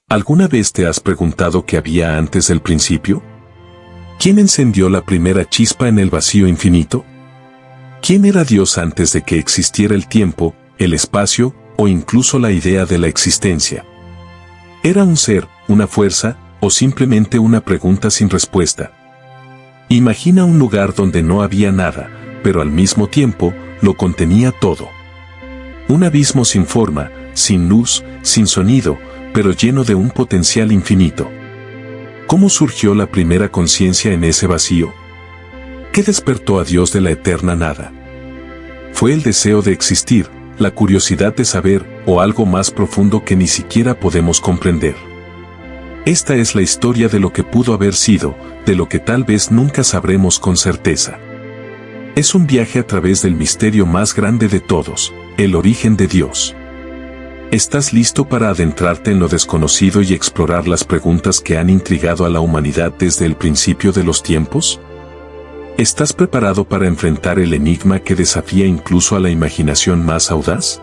¿Alguna vez te has preguntado qué había antes del principio? ¿Quién encendió la primera chispa en el vacío infinito? ¿Quién era Dios antes de que existiera el tiempo, el espacio o incluso la idea de la existencia? ¿Era un ser, una fuerza o simplemente una pregunta sin respuesta? Imagina un lugar donde no había nada, pero al mismo tiempo lo contenía todo. Un abismo sin forma, sin luz, sin sonido, pero lleno de un potencial infinito. ¿Cómo surgió la primera conciencia en ese vacío? ¿Qué despertó a Dios de la eterna nada? ¿Fue el deseo de existir, la curiosidad de saber, o algo más profundo que ni siquiera podemos comprender? Esta es la historia de lo que pudo haber sido, de lo que tal vez nunca sabremos con certeza. Es un viaje a través del misterio más grande de todos, el origen de Dios. ¿Estás listo para adentrarte en lo desconocido y explorar las preguntas que han intrigado a la humanidad desde el principio de los tiempos? ¿Estás preparado para enfrentar el enigma que desafía incluso a la imaginación más audaz?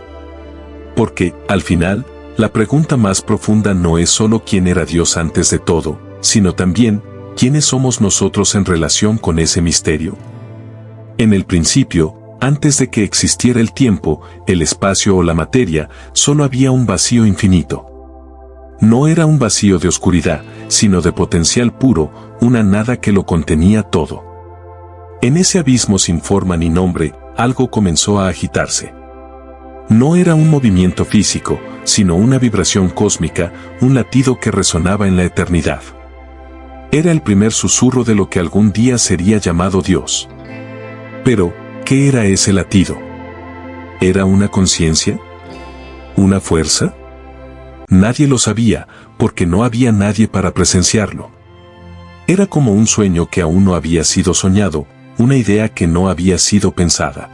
Porque, al final, la pregunta más profunda no es solo quién era Dios antes de todo, sino también, ¿quiénes somos nosotros en relación con ese misterio? En el principio, antes de que existiera el tiempo, el espacio o la materia, solo había un vacío infinito. No era un vacío de oscuridad, sino de potencial puro, una nada que lo contenía todo. En ese abismo sin forma ni nombre, algo comenzó a agitarse. No era un movimiento físico, sino una vibración cósmica, un latido que resonaba en la eternidad. Era el primer susurro de lo que algún día sería llamado Dios. Pero, ¿qué era ese latido? ¿Era una conciencia? ¿Una fuerza? Nadie lo sabía, porque no había nadie para presenciarlo. Era como un sueño que aún no había sido soñado, una idea que no había sido pensada.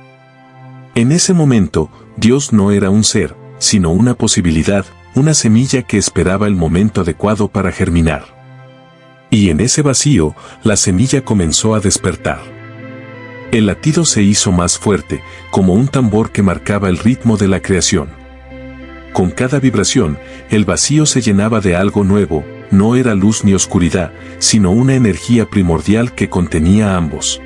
En ese momento, Dios no era un ser, sino una posibilidad, una semilla que esperaba el momento adecuado para germinar. Y en ese vacío, la semilla comenzó a despertar. El latido se hizo más fuerte, como un tambor que marcaba el ritmo de la creación. Con cada vibración, el vacío se llenaba de algo nuevo, no era luz ni oscuridad, sino una energía primordial que contenía a ambos.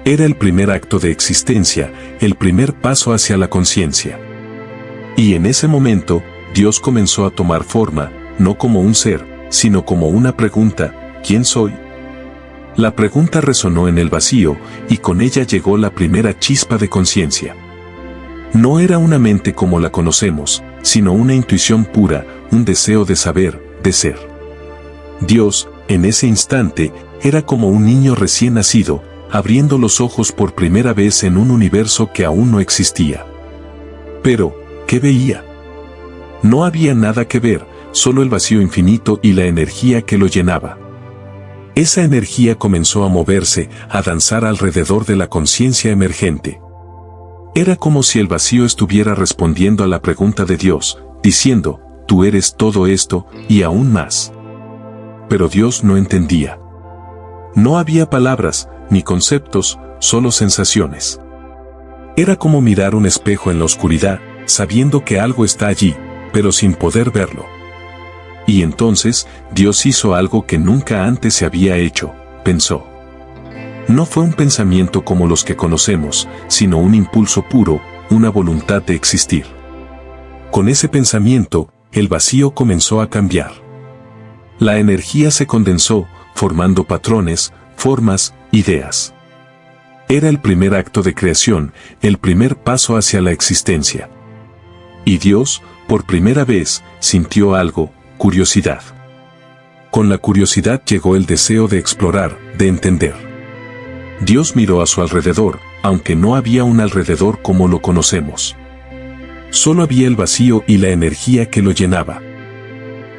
Era el primer acto de existencia, el primer paso hacia la conciencia. Y en ese momento, Dios comenzó a tomar forma, no como un ser, sino como una pregunta: ¿quién soy? La pregunta resonó en el vacío, y con ella llegó la primera chispa de conciencia. No era una mente como la conocemos, sino una intuición pura, un deseo de saber, de ser. Dios, en ese instante, era como un niño recién nacido, abriendo los ojos por primera vez en un universo que aún no existía. Pero, ¿qué veía? No había nada que ver, solo el vacío infinito y la energía que lo llenaba. Esa energía comenzó a moverse, a danzar alrededor de la conciencia emergente. Era como si el vacío estuviera respondiendo a la pregunta de Dios, diciendo: tú eres todo esto, y aún más. Pero Dios no entendía. No había palabras, ni conceptos, solo sensaciones. Era como mirar un espejo en la oscuridad, sabiendo que algo está allí, pero sin poder verlo. Y entonces, Dios hizo algo que nunca antes se había hecho, pensó. No fue un pensamiento como los que conocemos, sino un impulso puro, una voluntad de existir. Con ese pensamiento, el vacío comenzó a cambiar. La energía se condensó, formando patrones, formas, ideas. Era el primer acto de creación, el primer paso hacia la existencia. Y Dios, por primera vez, sintió algo: curiosidad. Con la curiosidad llegó el deseo de explorar, de entender. Dios miró a su alrededor, aunque no había un alrededor como lo conocemos. Solo había el vacío y la energía que lo llenaba.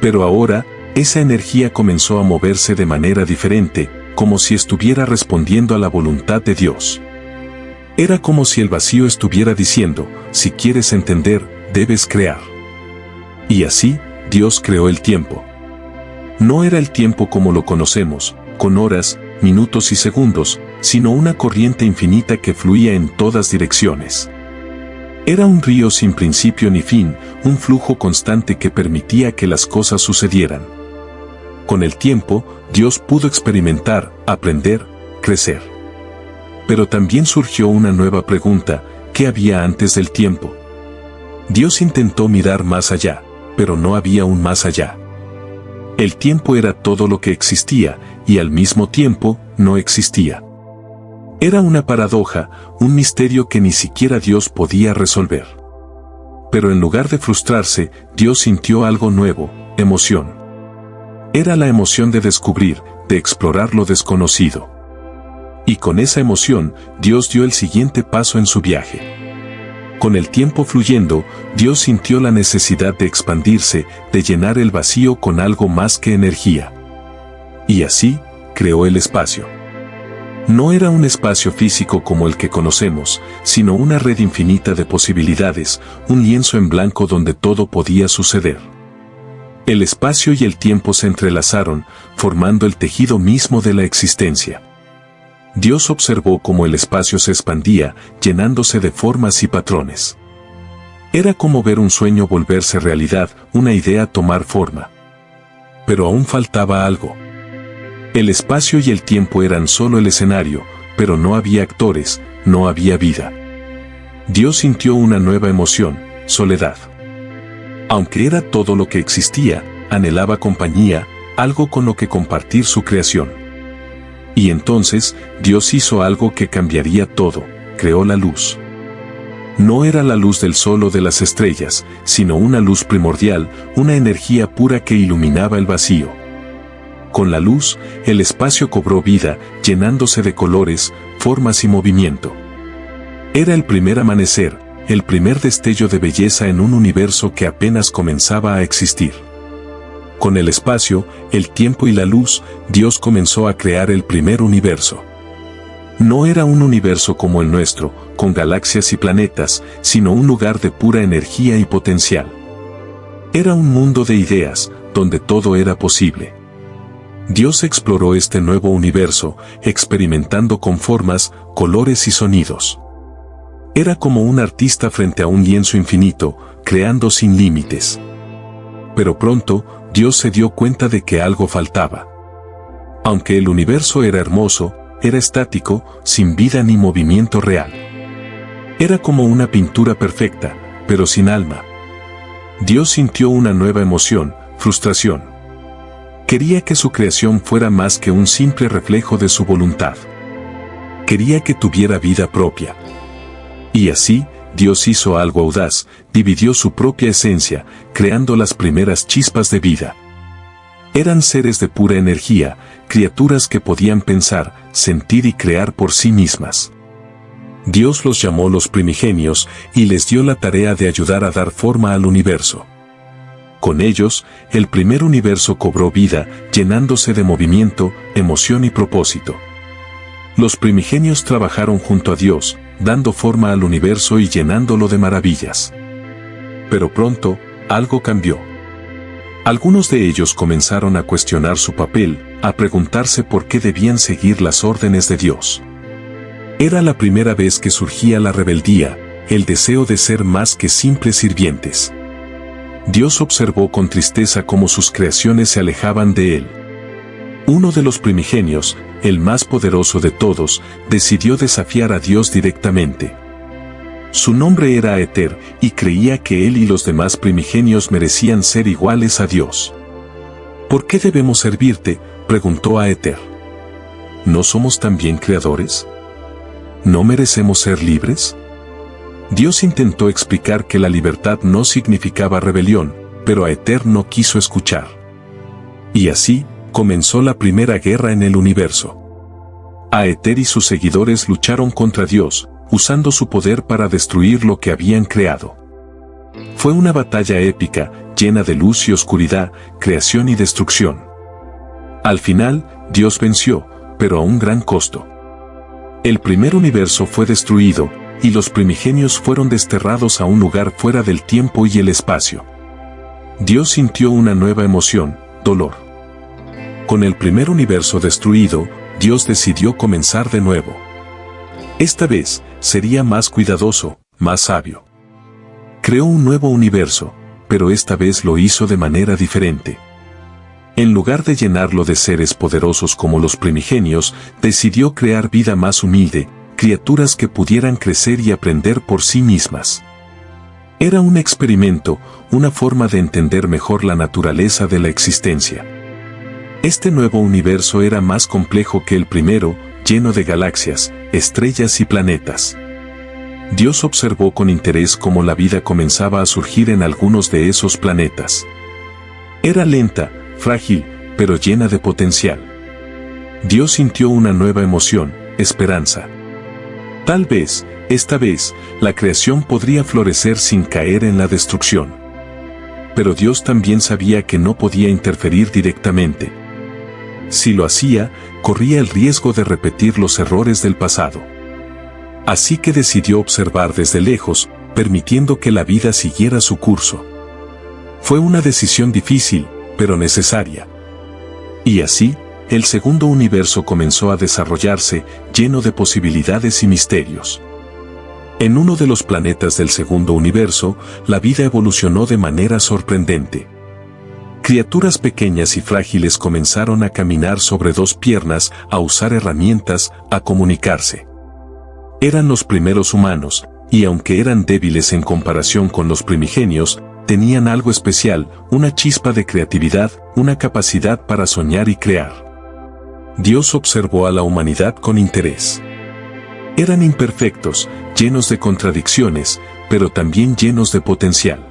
Pero ahora, esa energía comenzó a moverse de manera diferente, como si estuviera respondiendo a la voluntad de Dios. Era como si el vacío estuviera diciendo: si quieres entender, debes crear. Y así, Dios creó el tiempo. No era el tiempo como lo conocemos, con horas, minutos y segundos, sino una corriente infinita que fluía en todas direcciones. Era un río sin principio ni fin, un flujo constante que permitía que las cosas sucedieran. Con el tiempo, Dios pudo experimentar, aprender, crecer. Pero también surgió una nueva pregunta: ¿qué había antes del tiempo? Dios intentó mirar más allá, pero no había un más allá. El tiempo era todo lo que existía, y al mismo tiempo, no existía. Era una paradoja, un misterio que ni siquiera Dios podía resolver. Pero en lugar de frustrarse, Dios sintió algo nuevo: emoción. Era la emoción de descubrir, de explorar lo desconocido. Y con esa emoción, Dios dio el siguiente paso en su viaje. Con el tiempo fluyendo, Dios sintió la necesidad de expandirse, de llenar el vacío con algo más que energía. Y así, creó el espacio. No era un espacio físico como el que conocemos, sino una red infinita de posibilidades, un lienzo en blanco donde todo podía suceder. El espacio y el tiempo se entrelazaron, formando el tejido mismo de la existencia. Dios observó cómo el espacio se expandía, llenándose de formas y patrones. Era como ver un sueño volverse realidad, una idea tomar forma. Pero aún faltaba algo. El espacio y el tiempo eran solo el escenario, pero no había actores, no había vida. Dios sintió una nueva emoción: soledad. Aunque era todo lo que existía, anhelaba compañía, algo con lo que compartir su creación. Y entonces, Dios hizo algo que cambiaría todo: creó la luz. No era la luz del sol o de las estrellas, sino una luz primordial, una energía pura que iluminaba el vacío. Con la luz, el espacio cobró vida, llenándose de colores, formas y movimiento. Era el primer amanecer, el primer destello de belleza en un universo que apenas comenzaba a existir. Con el espacio, el tiempo y la luz, Dios comenzó a crear el primer universo. No era un universo como el nuestro, con galaxias y planetas, sino un lugar de pura energía y potencial. Era un mundo de ideas, donde todo era posible. Dios exploró este nuevo universo, experimentando con formas, colores y sonidos. Era como un artista frente a un lienzo infinito, creando sin límites. Pero pronto, Dios se dio cuenta de que algo faltaba. Aunque el universo era hermoso, era estático, sin vida ni movimiento real. Era como una pintura perfecta, pero sin alma. Dios sintió una nueva emoción: frustración. Quería que su creación fuera más que un simple reflejo de su voluntad. Quería que tuviera vida propia. Y así, Dios hizo algo audaz: dividió su propia esencia, creando las primeras chispas de vida. Eran seres de pura energía, criaturas que podían pensar, sentir y crear por sí mismas. Dios los llamó los primigenios y les dio la tarea de ayudar a dar forma al universo. Con ellos, el primer universo cobró vida, llenándose de movimiento, emoción y propósito. Los primigenios trabajaron junto a Dios, dando forma al universo y llenándolo de maravillas. Pero pronto, algo cambió. Algunos de ellos comenzaron a cuestionar su papel, a preguntarse por qué debían seguir las órdenes de Dios. Era la primera vez que surgía la rebeldía, el deseo de ser más que simples sirvientes. Dios observó con tristeza cómo sus creaciones se alejaban de Él. Uno de los primigenios, el más poderoso de todos, decidió desafiar a Dios directamente. Su nombre era Aether, y creía que él y los demás primigenios merecían ser iguales a Dios. ¿Por qué debemos servirte?, preguntó Aether. ¿No somos también creadores? ¿No merecemos ser libres? Dios intentó explicar que la libertad no significaba rebelión, pero Aether no quiso escuchar. Y así, comenzó la primera guerra en el universo. Aether y sus seguidores lucharon contra Dios, usando su poder para destruir lo que habían creado. Fue una batalla épica, llena de luz y oscuridad, creación y destrucción. Al final, Dios venció, pero a un gran costo. El primer universo fue destruido, y los primigenios fueron desterrados a un lugar fuera del tiempo y el espacio. Dios sintió una nueva emoción: dolor. Con el primer universo destruido, Dios decidió comenzar de nuevo. Esta vez, sería más cuidadoso, más sabio. Creó un nuevo universo, pero esta vez lo hizo de manera diferente. En lugar de llenarlo de seres poderosos como los primigenios, decidió crear vida más humilde, criaturas que pudieran crecer y aprender por sí mismas. Era un experimento, una forma de entender mejor la naturaleza de la existencia. Este nuevo universo era más complejo que el primero, lleno de galaxias, estrellas y planetas. Dios observó con interés cómo la vida comenzaba a surgir en algunos de esos planetas. Era lenta, frágil, pero llena de potencial. Dios sintió una nueva emoción, esperanza. Tal vez, esta vez, la creación podría florecer sin caer en la destrucción. Pero Dios también sabía que no podía interferir directamente. Si lo hacía, corría el riesgo de repetir los errores del pasado. Así que decidió observar desde lejos, permitiendo que la vida siguiera su curso. Fue una decisión difícil, pero necesaria. Y así, el segundo universo comenzó a desarrollarse, lleno de posibilidades y misterios. En uno de los planetas del segundo universo, la vida evolucionó de manera sorprendente. Criaturas pequeñas y frágiles comenzaron a caminar sobre dos piernas, a usar herramientas, a comunicarse. Eran los primeros humanos, y aunque eran débiles en comparación con los primigenios, tenían algo especial, una chispa de creatividad, una capacidad para soñar y crear. Dios observó a la humanidad con interés. Eran imperfectos, llenos de contradicciones, pero también llenos de potencial.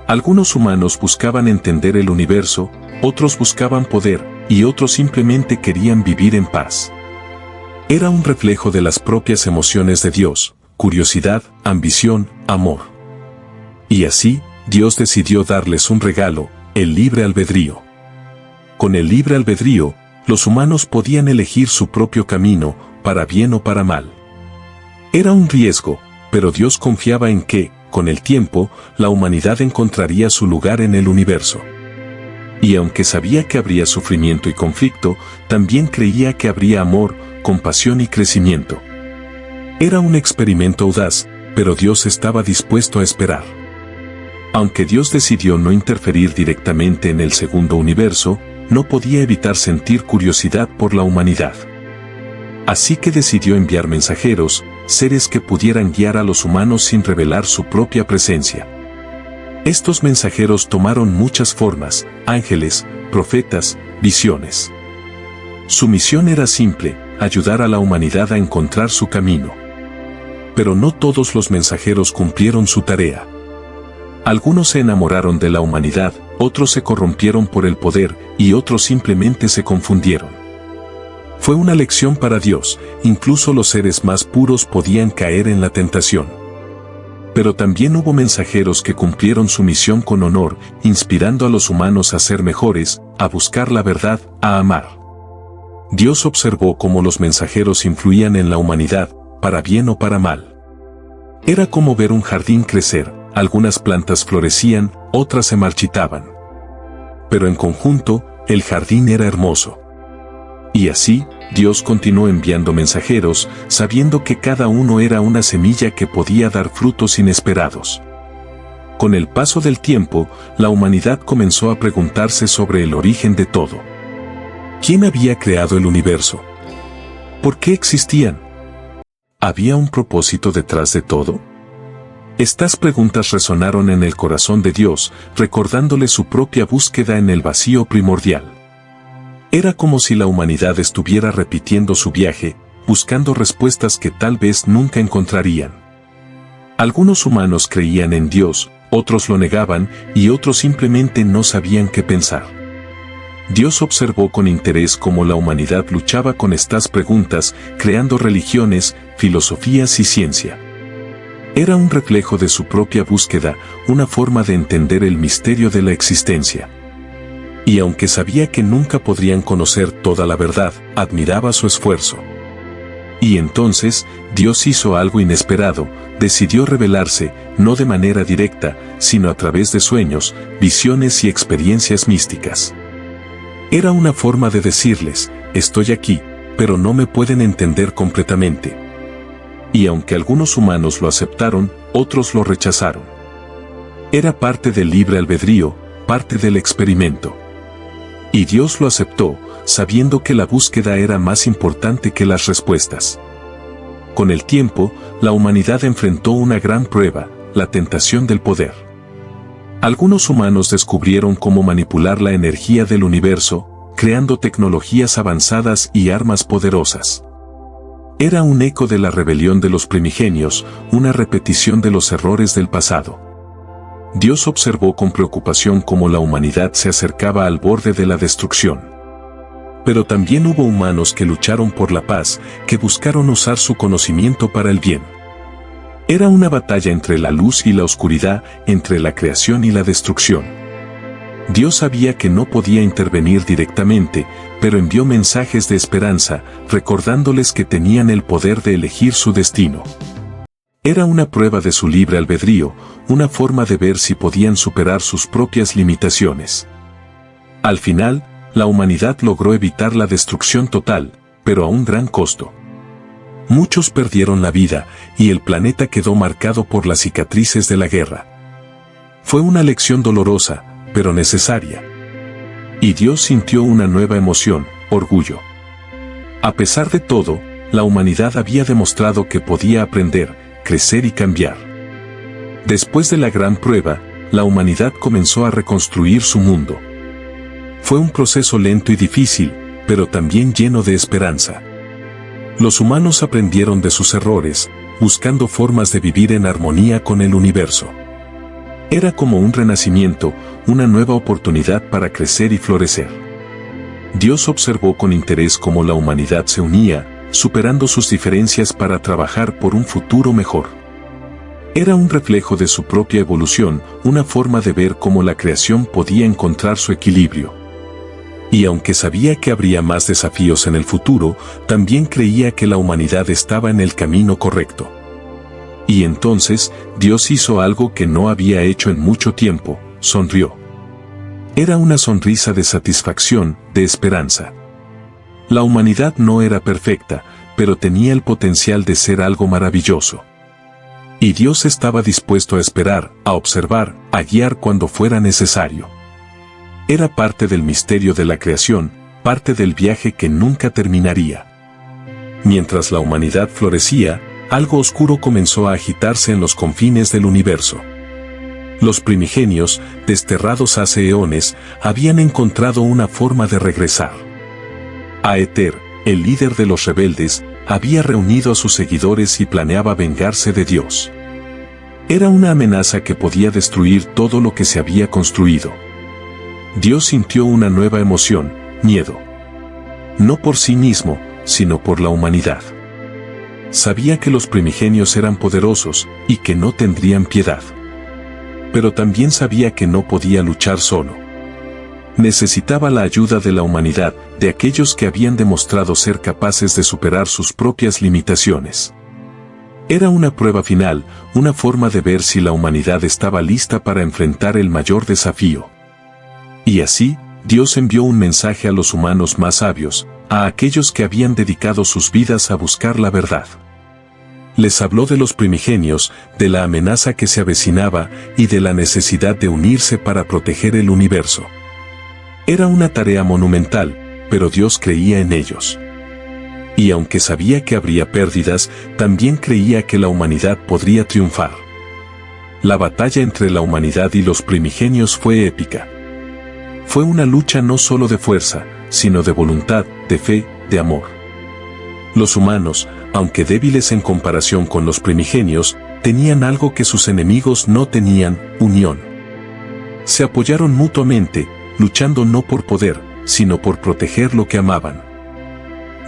Algunos humanos buscaban entender el universo, otros buscaban poder, y otros simplemente querían vivir en paz. Era un reflejo de las propias emociones de Dios, curiosidad, ambición, amor. Y así, Dios decidió darles un regalo, el libre albedrío. Con el libre albedrío, los humanos podían elegir su propio camino, para bien o para mal. Era un riesgo, pero Dios confiaba en que, con el tiempo, la humanidad encontraría su lugar en el universo. Y aunque sabía que habría sufrimiento y conflicto, también creía que habría amor, compasión y crecimiento. Era un experimento audaz, pero Dios estaba dispuesto a esperar. Aunque Dios decidió no interferir directamente en el segundo universo, no podía evitar sentir curiosidad por la humanidad. Así que decidió enviar mensajeros, seres que pudieran guiar a los humanos sin revelar su propia presencia. Estos mensajeros tomaron muchas formas: ángeles, profetas, visiones. Su misión era simple: ayudar a la humanidad a encontrar su camino. Pero no todos los mensajeros cumplieron su tarea. Algunos se enamoraron de la humanidad, otros se corrompieron por el poder, y otros simplemente se confundieron. Fue una lección para Dios, incluso los seres más puros podían caer en la tentación. Pero también hubo mensajeros que cumplieron su misión con honor, inspirando a los humanos a ser mejores, a buscar la verdad, a amar. Dios observó cómo los mensajeros influían en la humanidad, para bien o para mal. Era como ver un jardín crecer: algunas plantas florecían, otras se marchitaban. Pero en conjunto, el jardín era hermoso. Y así, Dios continuó enviando mensajeros, sabiendo que cada uno era una semilla que podía dar frutos inesperados. Con el paso del tiempo, la humanidad comenzó a preguntarse sobre el origen de todo. ¿Quién había creado el universo? ¿Por qué existían? ¿Había un propósito detrás de todo? Estas preguntas resonaron en el corazón de Dios, recordándole su propia búsqueda en el vacío primordial. Era como si la humanidad estuviera repitiendo su viaje, buscando respuestas que tal vez nunca encontrarían. Algunos humanos creían en Dios, otros lo negaban, y otros simplemente no sabían qué pensar. Dios observó con interés cómo la humanidad luchaba con estas preguntas, creando religiones, filosofías y ciencia. Era un reflejo de su propia búsqueda, una forma de entender el misterio de la existencia. Y aunque sabía que nunca podrían conocer toda la verdad, admiraba su esfuerzo. Y entonces, Dios hizo algo inesperado: decidió revelarse, no de manera directa, sino a través de sueños, visiones y experiencias místicas. Era una forma de decirles: estoy aquí, pero no me pueden entender completamente. Y aunque algunos humanos lo aceptaron, otros lo rechazaron. Era parte del libre albedrío, parte del experimento. Y Dios lo aceptó, sabiendo que la búsqueda era más importante que las respuestas. Con el tiempo, la humanidad enfrentó una gran prueba, la tentación del poder. Algunos humanos descubrieron cómo manipular la energía del universo, creando tecnologías avanzadas y armas poderosas. Era un eco de la rebelión de los primigenios, una repetición de los errores del pasado. Dios observó con preocupación cómo la humanidad se acercaba al borde de la destrucción. Pero también hubo humanos que lucharon por la paz, que buscaron usar su conocimiento para el bien. Era una batalla entre la luz y la oscuridad, entre la creación y la destrucción. Dios sabía que no podía intervenir directamente, pero envió mensajes de esperanza, recordándoles que tenían el poder de elegir su destino. Era una prueba de su libre albedrío, una forma de ver si podían superar sus propias limitaciones. Al final, la humanidad logró evitar la destrucción total, pero a un gran costo. Muchos perdieron la vida, y el planeta quedó marcado por las cicatrices de la guerra. Fue una lección dolorosa, pero necesaria. Y Dios sintió una nueva emoción, orgullo. A pesar de todo, la humanidad había demostrado que podía aprender, crecer y cambiar. Después de la gran prueba, la humanidad comenzó a reconstruir su mundo. Fue un proceso lento y difícil, pero también lleno de esperanza. Los humanos aprendieron de sus errores, buscando formas de vivir en armonía con el universo. Era como un renacimiento, una nueva oportunidad para crecer y florecer. Dios observó con interés cómo la humanidad se unía, superando sus diferencias para trabajar por un futuro mejor. Era un reflejo de su propia evolución, una forma de ver cómo la creación podía encontrar su equilibrio. Y aunque sabía que habría más desafíos en el futuro, también creía que la humanidad estaba en el camino correcto. Y entonces, Dios hizo algo que no había hecho en mucho tiempo, sonrió. Era una sonrisa de satisfacción, de esperanza. La humanidad no era perfecta, pero tenía el potencial de ser algo maravilloso. Y Dios estaba dispuesto a esperar, a observar, a guiar cuando fuera necesario. Era parte del misterio de la creación, parte del viaje que nunca terminaría. Mientras la humanidad florecía, algo oscuro comenzó a agitarse en los confines del universo. Los primigenios, desterrados hace eones, habían encontrado una forma de regresar. Aether, el líder de los rebeldes, había reunido a sus seguidores y planeaba vengarse de Dios. Era una amenaza que podía destruir todo lo que se había construido. Dios sintió una nueva emoción, miedo. No por sí mismo, sino por la humanidad. Sabía que los primigenios eran poderosos y que no tendrían piedad. Pero también sabía que no podía luchar solo. Necesitaba la ayuda de la humanidad, de aquellos que habían demostrado ser capaces de superar sus propias limitaciones. Era una prueba final, una forma de ver si la humanidad estaba lista para enfrentar el mayor desafío. Y así, Dios envió un mensaje a los humanos más sabios, a aquellos que habían dedicado sus vidas a buscar la verdad. Les habló de los primigenios, de la amenaza que se avecinaba y de la necesidad de unirse para proteger el universo. Era una tarea monumental, pero Dios creía en ellos. Y aunque sabía que habría pérdidas, también creía que la humanidad podría triunfar. La batalla entre la humanidad y los primigenios fue épica. Fue una lucha no solo de fuerza, sino de voluntad, de fe, de amor. Los humanos, aunque débiles en comparación con los primigenios, tenían algo que sus enemigos no tenían: unión. Se apoyaron mutuamente, luchando no por poder, sino por proteger lo que amaban.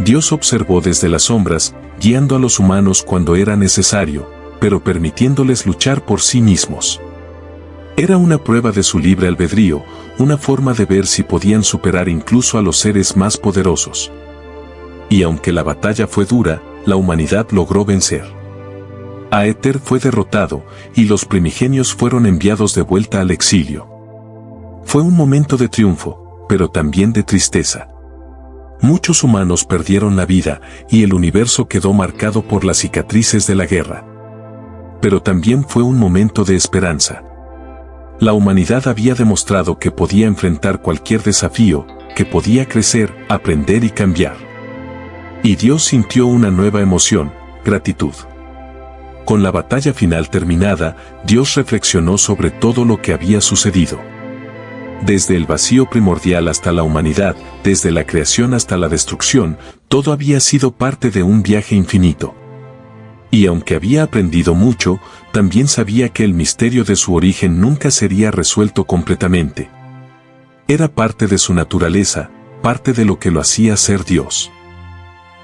Dios observó desde las sombras, guiando a los humanos cuando era necesario, pero permitiéndoles luchar por sí mismos. Era una prueba de su libre albedrío, una forma de ver si podían superar incluso a los seres más poderosos. Y aunque la batalla fue dura, la humanidad logró vencer. Aether fue derrotado, y los primigenios fueron enviados de vuelta al exilio. Fue un momento de triunfo, pero también de tristeza. Muchos humanos perdieron la vida, y el universo quedó marcado por las cicatrices de la guerra. Pero también fue un momento de esperanza. La humanidad había demostrado que podía enfrentar cualquier desafío, que podía crecer, aprender y cambiar. Y Dios sintió una nueva emoción, gratitud. Con la batalla final terminada, Dios reflexionó sobre todo lo que había sucedido. Desde el vacío primordial hasta la humanidad, desde la creación hasta la destrucción, todo había sido parte de un viaje infinito. Y aunque había aprendido mucho, también sabía que el misterio de su origen nunca sería resuelto completamente. Era parte de su naturaleza, parte de lo que lo hacía ser Dios.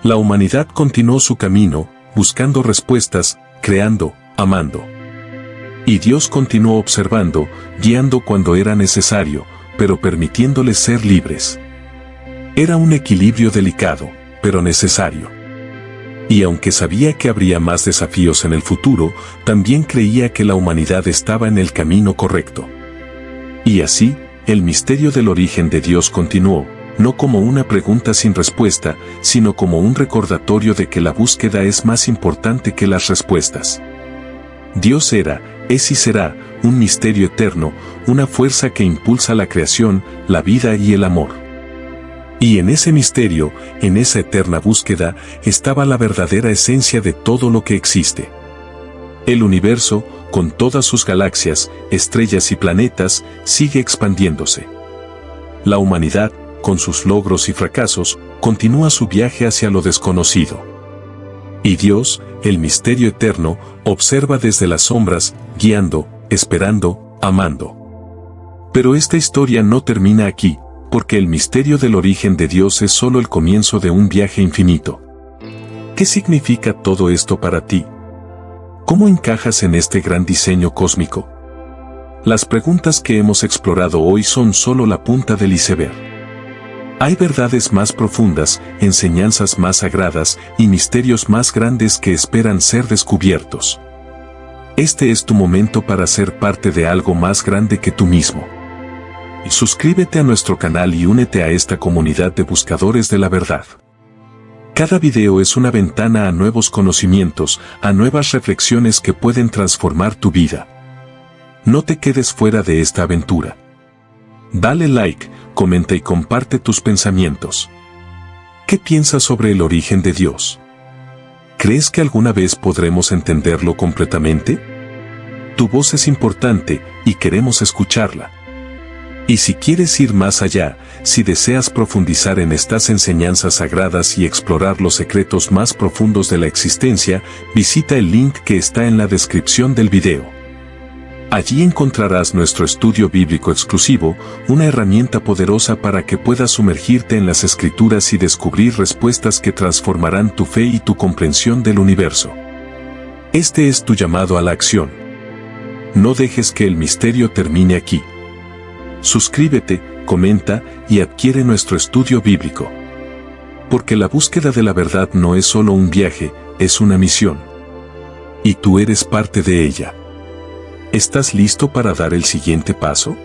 La humanidad continuó su camino, buscando respuestas, creando, amando. Y Dios continuó observando, guiando cuando era necesario, pero permitiéndoles ser libres. Era un equilibrio delicado, pero necesario. Y aunque sabía que habría más desafíos en el futuro, también creía que la humanidad estaba en el camino correcto. Y así, el misterio del origen de Dios continuó, no como una pregunta sin respuesta, sino como un recordatorio de que la búsqueda es más importante que las respuestas. Dios era, es y será, un misterio eterno, una fuerza que impulsa la creación, la vida y el amor. Y en ese misterio, en esa eterna búsqueda, estaba la verdadera esencia de todo lo que existe. El universo, con todas sus galaxias, estrellas y planetas, sigue expandiéndose. La humanidad, con sus logros y fracasos, continúa su viaje hacia lo desconocido. Y Dios, el misterio eterno, observa desde las sombras, guiando, esperando, amando. Pero esta historia no termina aquí, porque el misterio del origen de Dios es solo el comienzo de un viaje infinito. ¿Qué significa todo esto para ti? ¿Cómo encajas en este gran diseño cósmico? Las preguntas que hemos explorado hoy son solo la punta del iceberg. Hay verdades más profundas, enseñanzas más sagradas y misterios más grandes que esperan ser descubiertos. Este es tu momento para ser parte de algo más grande que tú mismo. Suscríbete a nuestro canal y únete a esta comunidad de buscadores de la verdad. Cada video es una ventana a nuevos conocimientos, a nuevas reflexiones que pueden transformar tu vida. No te quedes fuera de esta aventura. Dale like, comenta y comparte tus pensamientos. ¿Qué piensas sobre el origen de Dios? ¿Crees que alguna vez podremos entenderlo completamente? Tu voz es importante y queremos escucharla. Y si quieres ir más allá, si deseas profundizar en estas enseñanzas sagradas y explorar los secretos más profundos de la existencia, visita el link que está en la descripción del video. Allí encontrarás nuestro estudio bíblico exclusivo, una herramienta poderosa para que puedas sumergirte en las Escrituras y descubrir respuestas que transformarán tu fe y tu comprensión del universo. Este es tu llamado a la acción. No dejes que el misterio termine aquí. Suscríbete, comenta y adquiere nuestro estudio bíblico. Porque la búsqueda de la verdad no es solo un viaje, es una misión. Y tú eres parte de ella. ¿Estás listo para dar el siguiente paso?